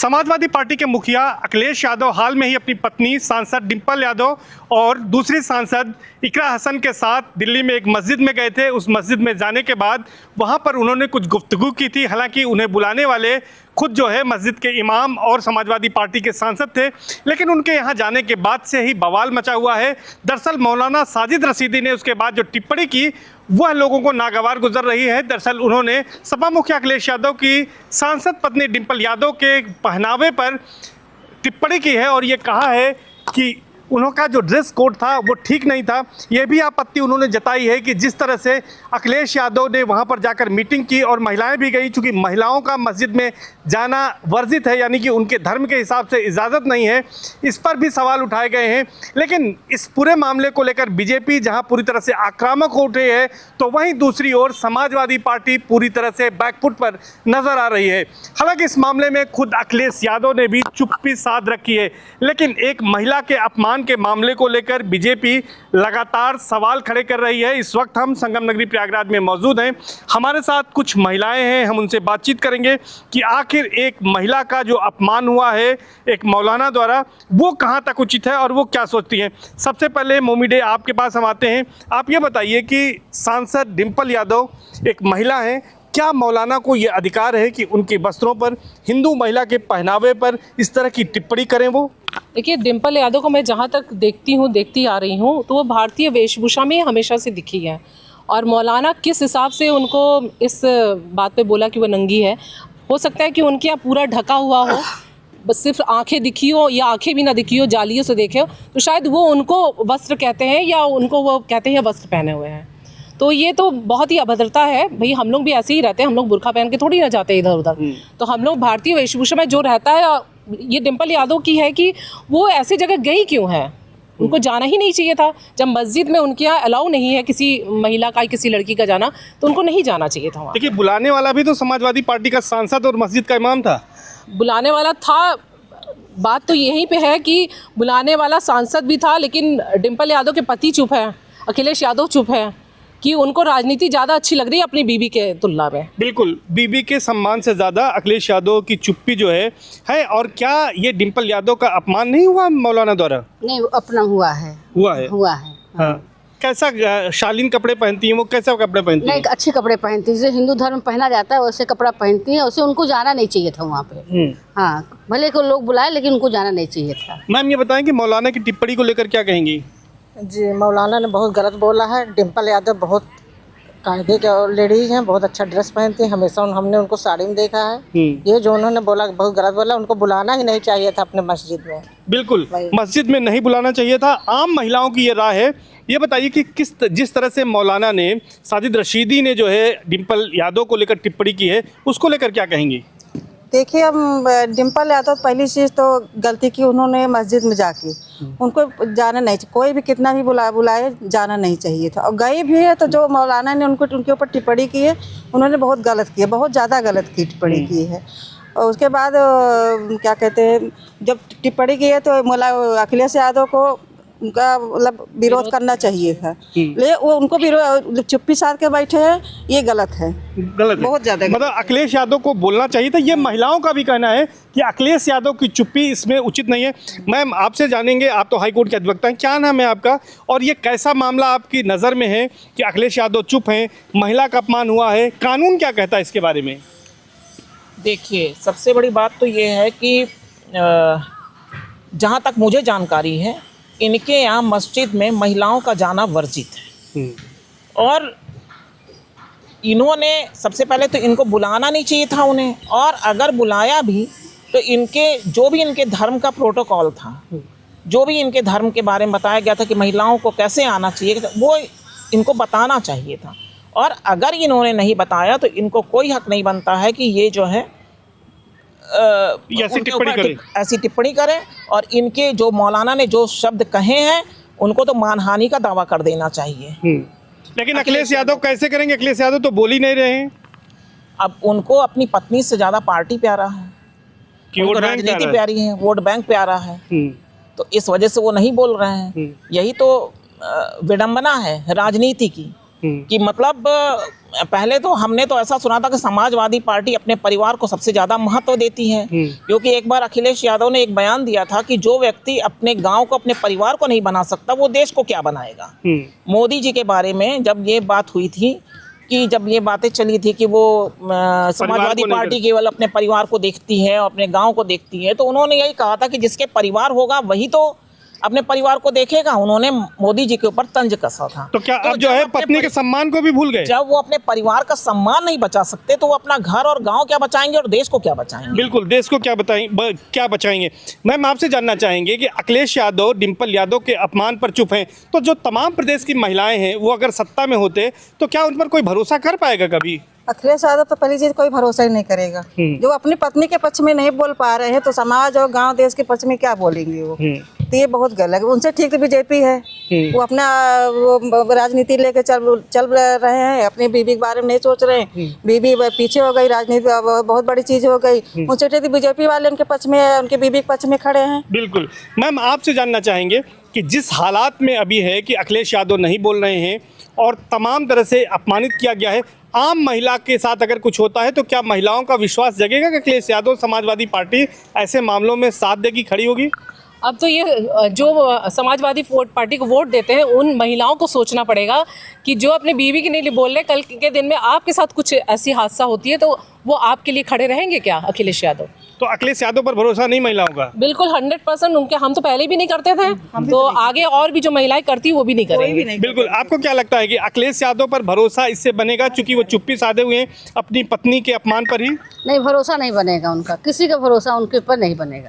Samajwadi party के मुखिया अखिलेश यादव हाल में ही अपनी पत्नी सांसद डिंपल यादव और दूसरी सांसद इकरा हसन के साथ दिल्ली में एक मस्जिद में गए थे। उस मस्जिद में जाने के बाद वहां पर उन्होंने कुछ गुफ्तगू की थी। हालांकि उन्हें बुलाने वाले खुद जो है मस्जिद के इमाम और समाजवादी पार्टी के सांसद थे, लेकिन उनके यहाँ जाने के बाद से ही बवाल मचा हुआ है। दरअसल मौलाना साजिद रशीदी ने उसके बाद जो टिप्पणी की वह लोगों को नागवार गुजर रही है। दरअसल उन्होंने सपा मुखिया अखिलेश यादव की सांसद पत्नी डिंपल यादव के पहनावे पर टिप्पणी की है और ये कहा है कि उनका जो ड्रेस कोड था वो ठीक नहीं था। ये भी आपत्ति उन्होंने जताई है कि जिस तरह से अखिलेश यादव ने वहाँ पर जाकर मीटिंग की और महिलाएं भी गई, चूँकि महिलाओं का मस्जिद में जाना वर्जित है, यानी कि उनके धर्म के हिसाब से इजाज़त नहीं है, इस पर भी सवाल उठाए गए हैं। लेकिन इस पूरे मामले को लेकर बीजेपी जहाँ पूरी तरह से आक्रामक हो उठे है, तो वहीं दूसरी ओर समाजवादी पार्टी पूरी तरह से बैकफुट पर नजर आ रही है। हालांकि इस मामले में खुद अखिलेश यादव ने भी चुप्पी साध रखी है, लेकिन एक महिला के अपमान के मामले को लेकर बीजेपी लगातार सवाल खड़े कर रही है। इस वक्त हम संगम नगरी प्रयागराज में मौजूद हैं। हमारे साथ कुछ महिलाएं हैं, हम उनसे बातचीत करेंगे कि आखिर एक महिला का जो अपमान हुआ है एक मौलाना द्वारा वो कहां तक उचित है और वो क्या सोचती हैं। सबसे पहले मोमिडे आपके पास हम आते हैं। आप ये बताइए कि सांसद डिंपल यादव एक महिला हैं, क्या मौलाना को ये अधिकार है कि उनके वस्त्रों पर, हिंदू महिला के पहनावे पर इस तरह की टिप्पणी करें? वो देखिए, डिंपल यादव को मैं जहाँ तक देखती आ रही हूँ तो वो भारतीय वेशभूषा में हमेशा से दिखी है। और मौलाना किस हिसाब से उनको इस बात पे बोला कि वो नंगी है, हो सकता है कि उनके यहाँ पूरा ढका हुआ हो, बस सिर्फ आंखें दिखी हो या आंखें भी ना दिखी हो, जालियों से देखे हो, तो शायद वो उनको वस्त्र कहते हैं या उनको वो कहते हैं वस्त्र पहने हुए हैं। तो ये तो बहुत ही अभद्रता है। भाई हम लोग भी ऐसे ही रहते हैं, हम लोग बुर्खा पहन के थोड़ी ना जाते इधर उधर। तो हम लोग भारतीय वेशभूषा में जो रहता है, ये डिंपल यादव की है कि वो ऐसी जगह गई क्यों है। उनको जाना ही नहीं चाहिए था। जब मस्जिद में उनके यहाँ अलाउ नहीं है किसी महिला का, किसी लड़की का जाना, तो उनको नहीं जाना चाहिए था वहाँ। देखिए, बुलाने वाला भी तो समाजवादी पार्टी का सांसद और मस्जिद का इमाम था। बुलाने वाला था, बात तो यहीं पे है कि बुलाने वाला सांसद भी था, लेकिन डिंपल यादव के पति चुप हैं, अखिलेश यादव चुप हैं कि उनको राजनीति ज़्यादा अच्छी लग रही है अपनी बीबी के तुलना में। बिल्कुल, बीबी के सम्मान से ज़्यादा अखिलेश यादव की चुप्पी जो है। और क्या ये डिंपल यादव का अपमान नहीं हुआ मौलाना द्वारा? नहीं, अपना हुआ है। हाँ। कैसा शालीन कपड़े पहनती हैं वो? कैसा कपड़े पहनती हैं? नहीं, अच्छे कपड़े पहनती है, जैसे हिंदू धर्म में पहना जाता है वैसे कपड़ा पहनती है। वैसे उनको जाना नहीं चाहिए था वहाँ पे। हाँ, भले को लोग बुलाए लेकिन उनको जाना नहीं चाहिए था। मैम, ये बताएं कि मौलाना की टिप्पणी को लेकर क्या कहेंगी? जी, मौलाना ने बहुत गलत बोला है। डिंपल यादव बहुत कायदे के लेडीज हैं, बहुत अच्छा ड्रेस पहनती हैं, हमेशा हमने उनको साड़ी में देखा है। ये जो उन्होंने बोला बहुत गलत बोला, उनको बुलाना ही नहीं चाहिए था अपने मस्जिद में। बिल्कुल, मस्जिद में नहीं बुलाना चाहिए था। आम महिलाओं की ये राय है। ये बताइए कि जिस तरह से मौलाना ने, साजिद रशीदी ने जो है डिंपल यादव को लेकर टिप्पणी की है, उसको लेकर क्या कहेंगी? देखिए, अब डिंपल यादव पहली चीज़ तो गलती की उन्होंने मस्जिद में जाके, उनको जाना नहीं चाहिए। कोई भी कितना भी बुलाए जाना नहीं चाहिए था। और गए भी है तो जो मौलाना ने उनके ऊपर टिप्पणी की है, उन्होंने बहुत गलत की है, बहुत ज़्यादा गलत की टिप्पणी की है। और उसके बाद क्या कहते हैं, जब टिप्पणी की है तो अखिलेश यादव को उनका मतलब विरोध करना चाहिए था, ले वो उनको विरोध चुप्पी साध के बैठे हैं, ये गलत है। बहुत ज़्यादा मतलब अखिलेश यादव को बोलना चाहिए था। ये महिलाओं का भी कहना है कि अखिलेश यादव की चुप्पी इसमें उचित नहीं है। मैम, आपसे जानेंगे, आप तो हाईकोर्ट के अधिवक्ता हैं, क्या नाम है आपका और ये कैसा मामला आपकी नज़र में है कि अखिलेश यादव चुप हैं, महिला का अपमान हुआ है, कानून क्या कहता है इसके बारे में? देखिए, सबसे बड़ी बात तो ये है कि जहाँ तक मुझे जानकारी है, इनके यहाँ मस्जिद में महिलाओं का जाना वर्जित है। और इन्होंने सबसे पहले तो इनको बुलाना नहीं चाहिए था उन्हें, और अगर बुलाया भी तो इनके जो भी इनके धर्म का प्रोटोकॉल था, जो भी इनके धर्म के बारे में बताया गया था कि महिलाओं को कैसे आना चाहिए, वो इनको बताना चाहिए था। और अगर इन्होंने नहीं बताया तो इनको कोई हक नहीं बनता है कि ये जो है ऐसी टिप्पणी करें। और इनके जो मौलाना ने जो शब्द कहे हैं उनको तो मानहानि का दावा कर देना चाहिए। लेकिन अखिलेश यादव कैसे करेंगे? अखिलेश यादव तो बोल ही नहीं रहे हैं। अब उनको अपनी पत्नी से ज़्यादा पार्टी प्यारा है, राजनीति प्यारी है, वोट बैंक प्यारा है, तो इस वजह से वो नहीं बोल रहे हैं। यही तो विडंबना है राजनीति की, कि मतलब पहले तो हमने तो ऐसा सुना था कि समाजवादी पार्टी अपने परिवार को सबसे ज़्यादा महत्व देती है, क्योंकि एक बार अखिलेश यादव ने एक बयान दिया था कि जो व्यक्ति अपने गांव को, अपने परिवार को नहीं बना सकता, वो देश को क्या बनाएगा। मोदी जी के बारे में जब ये बात हुई थी, कि जब ये बातें चली थी कि वो समाजवादी पार्टी केवल अपने परिवार को देखती है और अपने गाँव को देखती है, तो उन्होंने यही कहा था कि जिसके परिवार होगा वही तो अपने परिवार को देखेगा। उन्होंने मोदी जी के ऊपर तंज कसा था। तो क्या अब जो है पत्नी के सम्मान को भी भूल गए? जब वो अपने परिवार का सम्मान नहीं बचा सकते तो वो अपना घर और गांव क्या बचाएंगे और देश को क्या बचाएंगे? बिल्कुल, देश को क्या बचाएंगे। मैम, आपसे जानना चाहेंगे कि अखिलेश यादव डिम्पल यादव के अपमान पर चुप हैं, तो जो तमाम प्रदेश की महिलाएं हैं वो अगर सत्ता में होते तो क्या उन पर कोई भरोसा कर पाएगा कभी? अखिलेश यादव तो पहली चीज कोई भरोसा ही नहीं करेगा। जो अपनी पत्नी के पक्ष में नहीं बोल पा रहे हैं तो समाज और गांव देश के पक्ष में क्या बोलेंगे वो? तो ये बहुत गलत है। उनसे ठीक तो बीजेपी है, वो अपना वो राजनीति लेके चल रहे हैं, अपनी बीबी के बारे में नहीं सोच रहे हैं। बीबी पीछे हो गई, राजनीति बहुत बड़ी चीज हो गई। उनसे ठीक बीजेपी वाले उनके पक्ष में, उनके बीबी के पक्ष में खड़े हैं। बिल्कुल। मैम, आपसे जानना चाहेंगे कि जिस हालात में अभी है कि अखिलेश यादव नहीं बोल रहे हैं और तमाम तरह से अपमानित किया गया है, आम महिला के साथ अगर कुछ होता है तो क्या महिलाओं का विश्वास जगेगा कि अखिलेश यादव समाजवादी पार्टी ऐसे मामलों में साथ देगी, खड़ी होगी? अब तो ये जो समाजवादी पार्टी को वोट देते हैं उन महिलाओं को सोचना पड़ेगा कि जो अपने बीवी के लिए बोल रहे, कल के दिन में आपके साथ कुछ ऐसी हादसा होती है तो वो आपके लिए खड़े रहेंगे क्या अखिलेश यादव? तो अखिलेश यादव पर भरोसा नहीं महिलाओं का? बिल्कुल 100% उनके। हम तो पहले भी नहीं करते थे, तो आगे और भी जो महिलाएं करती वो भी नहीं करेंगे। बिल्कुल। आपको क्या लगता है कि अखिलेश यादव पर भरोसा इससे बनेगा चूंकि वो चुप्पी साधे हुए हैं अपनी पत्नी के अपमान पर ही? नहीं, भरोसा नहीं बनेगा उनका, किसी का भरोसा उनके ऊपर नहीं बनेगा।